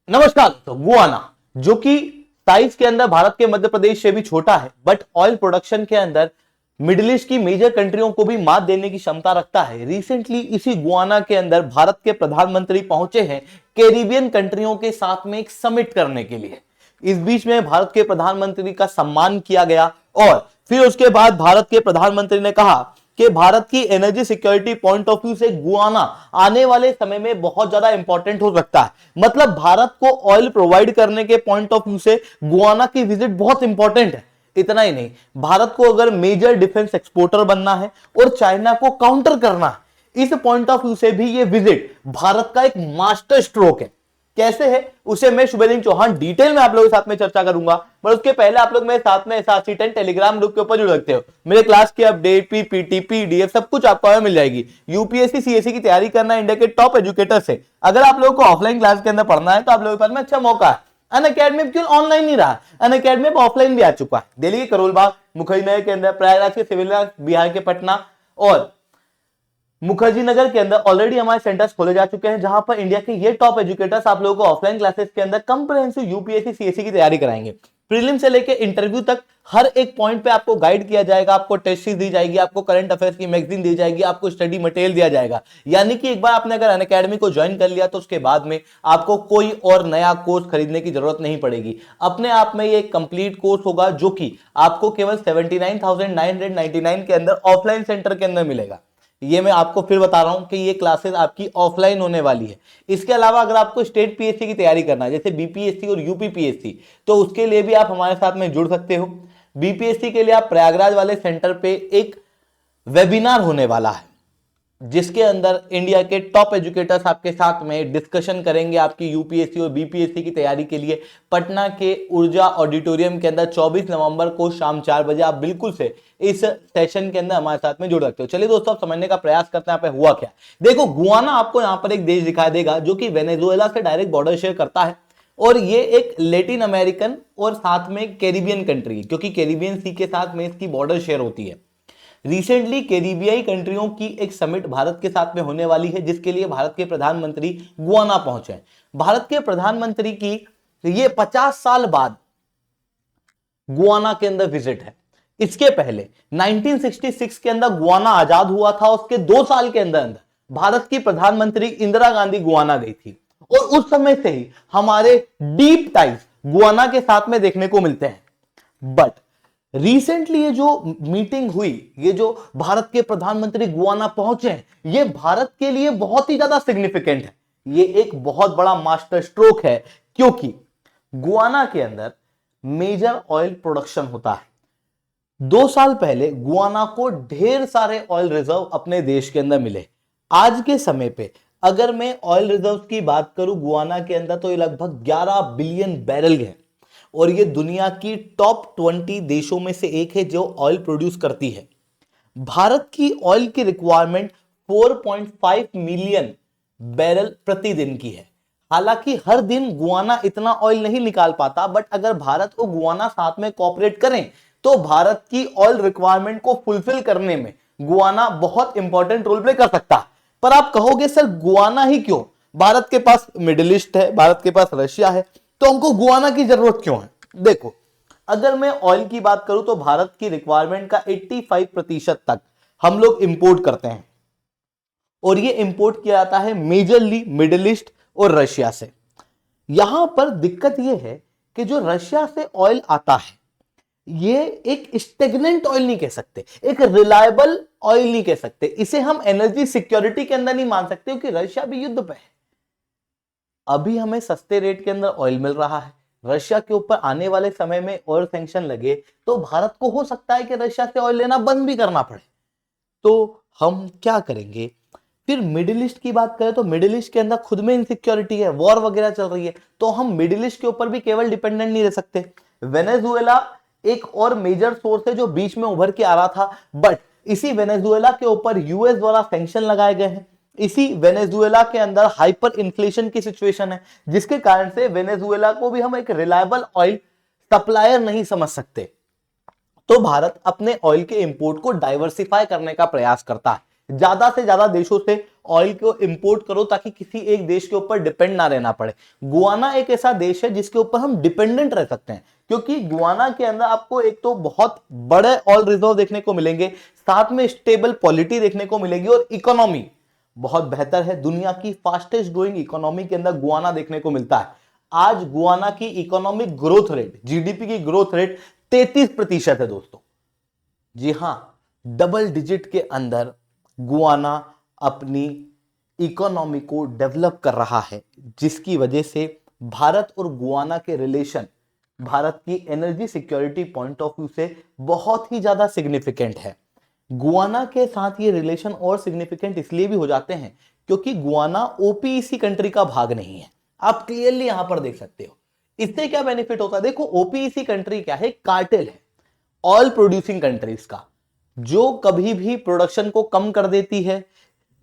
नमस्कार दोस्तों। गुआना जो कि साइज के अंदर भारत के मध्य प्रदेश से भी छोटा है, बट ऑयल प्रोडक्शन के अंदर मिडिल ईस्ट की मेजर कंट्रियों को भी मात देने की क्षमता रखता है। रिसेंटली इसी गुआना के अंदर भारत के प्रधानमंत्री पहुंचे हैं कैरिबियन कंट्रियों के साथ में एक समिट करने के लिए। इस बीच में भारत के प्रधानमंत्री का सम्मान किया गया और फिर उसके बाद भारत के प्रधानमंत्री ने कहा कि भारत की energy security point of view से गुआना आने वाले समय में बहुत ज्यादा इंपॉर्टेंट हो सकता है। मतलब भारत को ऑयल प्रोवाइड करने के पॉइंट ऑफ व्यू से गुआना की विजिट बहुत इंपॉर्टेंट है। इतना ही नहीं, भारत को अगर मेजर डिफेंस एक्सपोर्टर बनना है और चाइना को काउंटर करना है, इस पॉइंट ऑफ व्यू से भी ये विजिट भारत का एक मास्टर स्ट्रोक है। कैसे है उसे मैं शुभेंदु चौहान डिटेल में आप लोगों के साथ में चर्चा करूंगा, पर उसके पहले आप लोग मेरे साथ में SRC10 टेलीग्राम ग्रुप के ऊपर जुड़ सकते हो। मेरे क्लास की अपडेट, पीपीटी, पीडीएफ सब कुछ आपको मिल जाएगी। यूपीएससी सीएससी की तैयारी करना इंडिया के टॉप एजुकेटर से। अगर आप लोगों को ऑफलाइन क्लास के अंदर पढ़ना है तो आप लोगों के पास में अच्छा मौका है। अनअकैडमी क्यों ऑनलाइन नहीं रहा, अनअकैडमी ऑफलाइन भी आ चुका है। दिल्ली के करोल बाग, मुखर्जी नगर के अंदर, प्रयागराज के सिविल, बिहार के पटना और मुखर्जी नगर के अंदर ऑलरेडी हमारे सेंटर्स खोले जा चुके हैं, जहां पर इंडिया के ये टॉप एजुकेटर्स आप लोगों को ऑफलाइन क्लासेस के अंदर कंप्रिहेंसिव यूपीएससी सीएससी की तैयारी कराएंगे। प्रीलिम से लेकर इंटरव्यू तक हर एक पॉइंट पे आपको गाइड किया जाएगा, आपको टेस्ट सीरीज दी जाएगी, आपको करंट अफेयर्स की मैगजीन दी जाएगी, आपको स्टडी मटेरियल दिया जाएगा। यानी कि एक बार आपने अगर अनअकैडमी को ज्वाइन कर लिया तो उसके बाद में आपको कोई और नया कोर्स खरीदने की जरूरत नहीं पड़ेगी। अपने आप में ये एक कंप्लीट कोर्स होगा जो कि आपको केवल 79,999 के अंदर ऑफलाइन सेंटर के अंदर मिलेगा। ये मैं आपको फिर बता रहा हूं कि ये क्लासेस आपकी ऑफलाइन होने वाली है। इसके अलावा अगर आपको स्टेट पीएससी की तैयारी करना है, जैसे बीपीएससी और यूपीपीएससी, तो उसके लिए भी आप हमारे साथ में जुड़ सकते हो। बीपीएससी के लिए आप प्रयागराज वाले सेंटर पे एक वेबिनार होने वाला है, जिसके अंदर इंडिया के टॉप एजुकेटर्स आपके साथ में डिस्कशन करेंगे आपकी यूपीएससी और बीपीएससी की तैयारी के लिए। पटना के ऊर्जा ऑडिटोरियम के अंदर 24 नवंबर को शाम 4 बजे आप बिल्कुल से इस सेशन के अंदर हमारे साथ में जुड़ सकते हो। चलिए दोस्तों, आप समझने का प्रयास करते हैं यहाँ पे हुआ क्या। देखो, गुआना आपको यहाँ पर एक देश दिखाई देगा जो कि वेनेजुएला से डायरेक्ट बॉर्डर शेयर करता है और ये एक लेटिन अमेरिकन और साथ में कैरिबियन कंट्री है, क्योंकि कैरिबियन सी के साथ में इसकी बॉर्डर शेयर होती है। रिसेंटली कैरिबियाई कंट्रियों की एक समिट भारत के साथ में होने वाली है, जिसके लिए भारत के प्रधानमंत्री गुआना पहुंचे। भारत के प्रधानमंत्री की ये 50 साल बाद गुआना के अंदर विजिट है। इसके पहले 1966 के अंदर गुआना आजाद हुआ था। उसके 2 साल के अंदर अंदर भारत की प्रधानमंत्री इंदिरा गांधी गुआना गई थी और उस समय से ही हमारे डीप टाइज गुआना के साथ में देखने को मिलते हैं। बट रिसेंटली ये जो मीटिंग हुई, ये जो भारत के प्रधानमंत्री गुआना पहुंचे हैं, ये भारत के लिए बहुत ही ज्यादा सिग्निफिकेंट है। ये एक बहुत बड़ा मास्टर स्ट्रोक है, क्योंकि गुआना के अंदर मेजर ऑयल प्रोडक्शन होता है। 2 साल पहले गुआना को ढेर सारे ऑयल रिजर्व अपने देश के अंदर मिले। आज के समय पे अगर मैं ऑयल रिजर्व की बात करूं गुआना के अंदर, तो ये लगभग 11 बिलियन बैरल है और ये दुनिया की टॉप 20 देशों में से एक है जो ऑयल प्रोड्यूस करती है। भारत की ऑयल की रिक्वायरमेंट 4.5 मिलियन बैरल प्रतिदिन की है। हालांकि हर दिन गुआना इतना ऑयल नहीं निकाल पाता, बट अगर भारत और गुआना साथ में कोऑपरेट करें तो भारत की ऑयल रिक्वायरमेंट को फुलफिल करने में गुआना बहुत इंपॉर्टेंट रोल प्ले कर सकता है। पर आप कहोगे सर गुआना ही क्यों? भारत के पास मिडिल ईस्ट है, भारत के पास रशिया है, तो हमको गुआना की जरूरत क्यों है? देखो, अगर मैं ऑयल की बात करूं तो भारत की रिक्वायरमेंट का 85% तक हम लोग इंपोर्ट करते हैं और ये इंपोर्ट किया जाता है मेजरली मिडिल ईस्ट और रशिया से। यहां पर दिक्कत यह है कि जो रशिया से ऑयल आता है, ये एक स्टेगनेंट ऑयल नहीं कह सकते, एक रिलायबल ऑयल नहीं कह सकते, इसे हम एनर्जी सिक्योरिटी के अंदर नहीं मान सकते, क्योंकि रशिया भी युद्ध पे है। अभी हमें सस्ते रेट के अंदर ऑयल मिल रहा है। रशिया के ऊपर आने वाले समय में ऑयल सैंक्शन लगे तो भारत को हो सकता है कि रशिया से ऑयल लेना बंद भी करना पड़े। तो हम क्या करेंगे? फिर मिडिल ईस्ट की बात करें तो मिडिल ईस्ट के अंदर खुद में इनसिक्योरिटी है, वॉर वगैरह चल रही है, तो हम मिडिल ईस्ट के ऊपर भी केवल डिपेंडेंट नहीं रह सकते। वेनेजुएला एक और मेजर सोर्स है जो बीच में उभर के आ रहा था, बट इसी वेनेजुएला के ऊपर यूएस द्वारा सैंक्शन लगाए गए हैं। इसी वेनेजुएला के अंदर हाइपर इन्फ्लेशन की सिचुएशन है, जिसके कारण से वेनेजुएला को भी हम एक रिलायबल ऑयल सप्लायर नहीं समझ सकते। तो भारत अपने ऑयल के इंपोर्ट को डाइवर्सिफाई करने का प्रयास करता है, ज्यादा से ज्यादा देशों से ऑयल को इंपोर्ट करो ताकि किसी एक देश के ऊपर डिपेंड ना रहना पड़े। गुआना एक ऐसा देश है जिसके ऊपर हम डिपेंडेंट रह सकते हैं, क्योंकि गुआना के अंदर आपको एक तो बहुत बड़े ऑयल रिजर्व देखने को मिलेंगे, साथ में स्टेबल पॉलिटी देखने को मिलेगी और इकोनॉमी बहुत बेहतर है। दुनिया की फास्टेस्ट ग्रोइंग इकोनॉमी के अंदर गुआना देखने को मिलता है। आज गुआना की इकोनॉमिक ग्रोथ रेट, जीडीपी की ग्रोथ रेट 33% है दोस्तों। जी हां, डबल डिजिट के अंदर गुआना अपनी इकोनॉमी को डेवलप कर रहा है, जिसकी वजह से भारत और गुआना के रिलेशन भारत की energy security point of view से बहुत ही ज्यादा सिग्निफिकेंट है। गुआना के साथ ये रिलेशन और सिग्निफिकेंट इसलिए भी हो जाते हैं क्योंकि गुआना ओपीईसी कंट्री का भाग नहीं है। आप क्लियरली यहां पर देख सकते हो। इससे क्या बेनिफिट होता है? देखो, ओपीईसी कंट्री क्या है? कार्टेल है ऑयल प्रोड्यूसिंग कंट्रीज का, जो कभी भी प्रोडक्शन को कम कर देती है,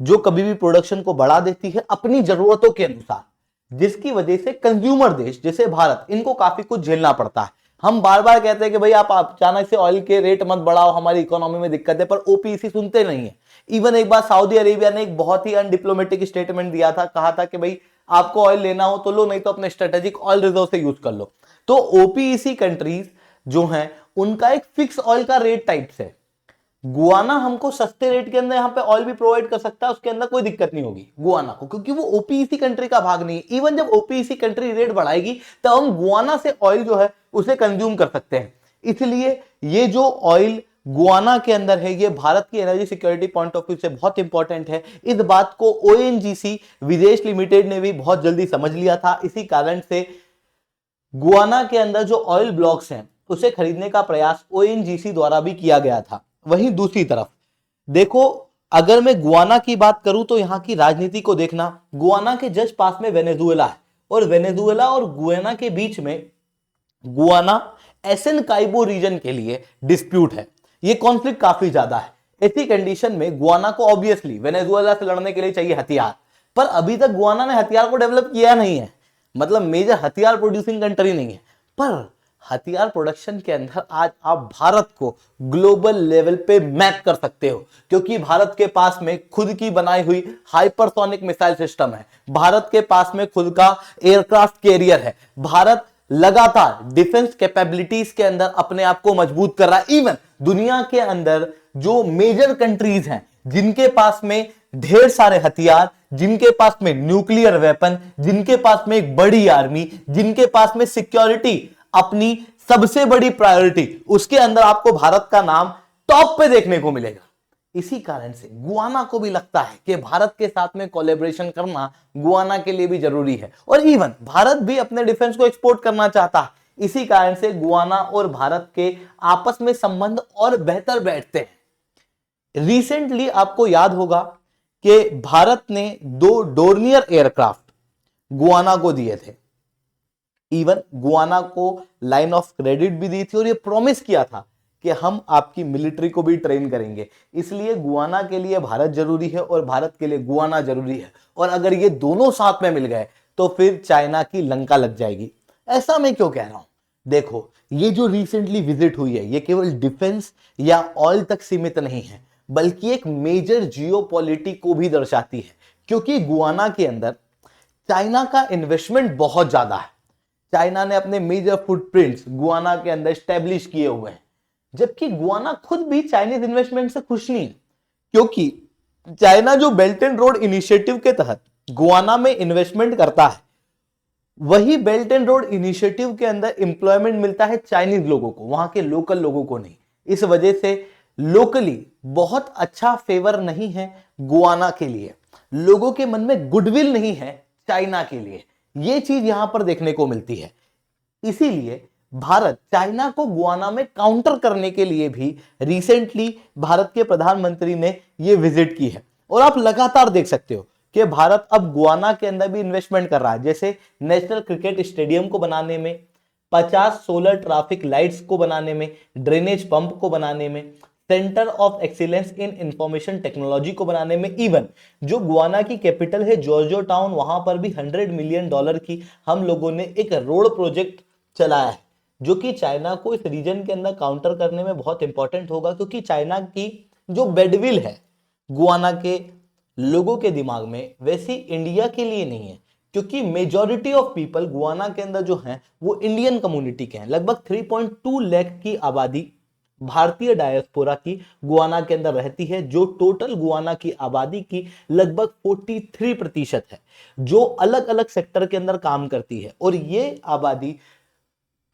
जो कभी भी प्रोडक्शन को बढ़ा देती है अपनी जरूरतों के अनुसार, जिसकी वजह से कंज्यूमर देश जैसे भारत, इनको काफी कुछ झेलना पड़ता है। हम बार बार कहते हैं कि भाई आप अचानक से ऑयल के रेट मत बढ़ाओ, हमारी इकोनॉमी में दिक्कत है, पर ओपीईसी सुनते नहीं है। इवन एक बार सऊदी अरेबिया ने एक बहुत ही अनडिप्लोमेटिक स्टेटमेंट दिया था, कहा था कि भाई आपको ऑयल लेना हो तो लो, नहीं तो अपने स्ट्रेटेजिक ऑयल रिजर्व से यूज कर लो। तो ओपीईसी कंट्रीज जो हैं उनका एक फिक्स ऑयल का रेट टाइप्स है। गुआना हमको सस्ते रेट के अंदर यहां पे ऑयल भी प्रोवाइड कर सकता है, उसके अंदर कोई दिक्कत नहीं होगी गुआना को, क्योंकि वो ओपीईसी कंट्री का भाग नहीं है। इवन जब ओपीईसी कंट्री रेट बढ़ाएगी तब हम गुआना से ऑयल जो है उसे कंज्यूम कर सकते हैं। इसलिए ये जो ऑयल गुआना के अंदर है ये भारत की energy security point of view से बहुत इंपॉर्टेंट है। इस बात को ओएनजीसी विदेश लिमिटेड ने भी बहुत जल्दी समझ लिया था। इसी कारण से गुआना के अंदर जो ऑयल ब्लॉक्स हैं उसे खरीदने का प्रयास ओएनजीसी द्वारा भी किया गया था। वहीं दूसरी तरफ देखो, अगर मैं गुआना की बात करूं तो यहां की राजनीति को देखना। गुआना के जस्ट पास में वेनेजुएला है और वेनेजुएला और गुआना के बीच में गुआना एसन काइबो रीजन के लिए डिस्प्यूट है। ये कॉन्फ्लिक्ट काफी ज्यादा है। ऐसी कंडीशन में गुआना को ऑब्वियसली वेनेजुएला से लड़ने के लिए चाहिए हथियार, पर अभी तक गुआना ने हथियार को डेवलप किया नहीं है, मतलब मेजर हथियार प्रोड्यूसिंग कंट्री नहीं है। पर हथियार प्रोडक्शन के अंदर आज आप भारत को ग्लोबल लेवल पे मैप कर सकते हो, क्योंकि भारत के पास में खुद की बनाई हुई हाइपरसोनिक मिसाइल सिस्टम है, भारत के पास में खुद का एयरक्राफ्ट कैरियर है। भारत लगातार डिफेंस कैपेबिलिटीज के अंदर अपने आप को मजबूत कर रहा है। इवन दुनिया के अंदर जो मेजर कंट्रीज हैं जिनके पास में ढेर सारे हथियार, जिनके पास में न्यूक्लियर वेपन, जिनके पास में एक बड़ी आर्मी, जिनके पास में सिक्योरिटी अपनी सबसे बड़ी प्रायोरिटी, उसके अंदर आपको भारत का नाम टॉप पे देखने को मिलेगा। इसी कारण से गुआना को भी लगता है कि भारत के साथ में कोलैबोरेशन करना गुआना के लिए भी जरूरी है, और इवन भारत भी अपने डिफेंस को एक्सपोर्ट करना चाहता है। इसी कारण से गुआना और भारत के आपस में संबंध और बेहतर बैठते हैं। रिसेंटली आपको याद होगा कि भारत ने 2 डोर्नियर एयरक्राफ्ट गुआना को दिए थे। इवन गुआना को लाइन ऑफ क्रेडिट भी दी थी और ये प्रॉमिस किया था कि हम आपकी मिलिट्री को भी ट्रेन करेंगे। इसलिए गुआना के लिए भारत जरूरी है और भारत के लिए गुआना जरूरी है, और अगर ये दोनों साथ में मिल गए तो फिर चाइना की लंका लग जाएगी। ऐसा मैं क्यों कह रहा हूं? देखो, ये जो रिसेंटली विजिट हुई है ये केवल डिफेंस या ऑयल तक सीमित नहीं है, बल्कि एक मेजर जियोपॉलिटिक को भी दर्शाती है, क्योंकि गुआना के अंदर चाइना का इन्वेस्टमेंट बहुत ज्यादा है। चाइना ने अपने मेजर फुटप्रिंट्स गुआना के अंदर स्टैब्लिश किए हुए हैं, जबकि गुआना खुद भी चाइनीज इन्वेस्टमेंट से खुश नहीं है, क्योंकि चाइना जो बेल्ट एंड रोड इनिशिएटिव के तहत गुआना में इन्वेस्टमेंट करता है, वही बेल्ट एंड रोड इनिशिएटिव के अंदर एम्प्लॉयमेंट मिलता है चाइनीज लोगों को, वहां के लोकल लोगों को नहीं। इस वजह से लोकली बहुत अच्छा फेवर नहीं है गुआना के लिए, लोगों के मन में गुडविल नहीं है चाइना के लिए। यह चीज यहां पर देखने को मिलती है। इसीलिए भारत चाइना को गुआना में काउंटर करने के लिए भी रिसेंटली भारत के प्रधानमंत्री ने यह विजिट की है, और आप लगातार देख सकते हो कि भारत अब गुआना के अंदर भी इन्वेस्टमेंट कर रहा है, जैसे नेशनल क्रिकेट स्टेडियम को बनाने में, 50 सोलर ट्रैफिक लाइट्स को बनाने में, ड्रेनेज पंप को बनाने में, centre of excellence in information technology को बनाने में। इवन जो गुआना की कैपिटल है जॉर्जो टाउन, वहां पर भी $100 मिलियन की हम लोगों ने एक रोड प्रोजेक्ट चलाया है, जो कि चाइना को इस रीजन के अंदर काउंटर करने में बहुत इंपॉर्टेंट होगा, क्योंकि चाइना की जो बेडविल है गुआना के लोगों के दिमाग में, वैसे इंडिया के लिए नहीं है, क्योंकि मेजॉरिटी ऑफ पीपल गुआना के अंदर जो हैं वो इंडियन कम्युनिटी के हैं। लगभग 3.2 लाख की आबादी भारतीय डायस्पोरा की गुआना के अंदर रहती है, जो टोटल गुआना की आबादी की लगभग 43% है, जो अलग अलग सेक्टर के अंदर काम करती है। और ये आबादी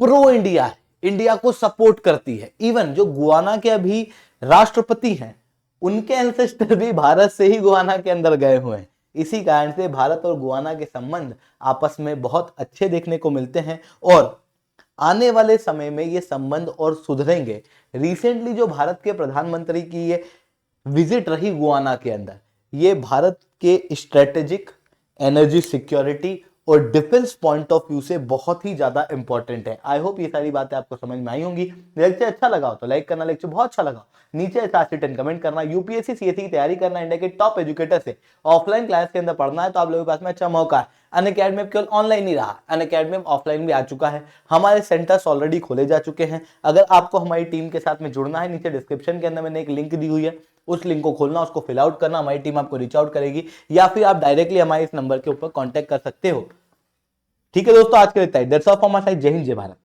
प्रो इंडिया है, इंडिया को सपोर्ट करती है। इवन जो गुआना के अभी राष्ट्रपति हैं, उनके एंसेस्टर भी भारत से ही गुआना के अंदर गए हुए हैं। इसी कारण से भारत और गुआना के संबंध आपस में बहुत अच्छे देखने को मिलते हैं और आने वाले समय में ये संबंध और सुधरेंगे। रिसेंटली जो भारत के प्रधानमंत्री की ये विजिट रही गुआना के अंदर, ये भारत के स्ट्रेटेजिक, एनर्जी सिक्योरिटी और डिफेंस पॉइंट ऑफ व्यू से बहुत ही ज्यादा इंपॉर्टेंट है। आई होप ये सारी बातें आपको समझ में आई होंगी। लेक्चर अच्छा लगा हो तो लाइक करना, लेक्चर बहुत अच्छा लगा नीचे 4 से 10 कमेंट करना। यूपीएससी सीएससी की तैयारी करना, इंडिया के टॉप एजुकेटर से ऑफलाइन क्लास के अंदर पढ़ना है तो आप लोगों के पास में अच्छा मौका है। अनअकैडमी अब केवल ऑनलाइन ही रहा, अनअकैडमी ऑफलाइन भी आ चुका है। हमारे सेंटर्स ऑलरेडी खोले जा चुके हैं। अगर आपको हमारी टीम के साथ में जुड़ना है, नीचे डिस्क्रिप्शन के अंदर मैंने एक लिंक दी हुई है, उस लिंक को खोलना, उसको फिल आउट करना, हमारी टीम आपको रीच आउट करेगी, या फिर आप डायरेक्टली हमारे इस नंबर के ऊपर कांटेक्ट कर सकते हो। ठीक है दोस्तों, आज के लिए इतना ही। That's all from my side. जय हिंद, जय भारत।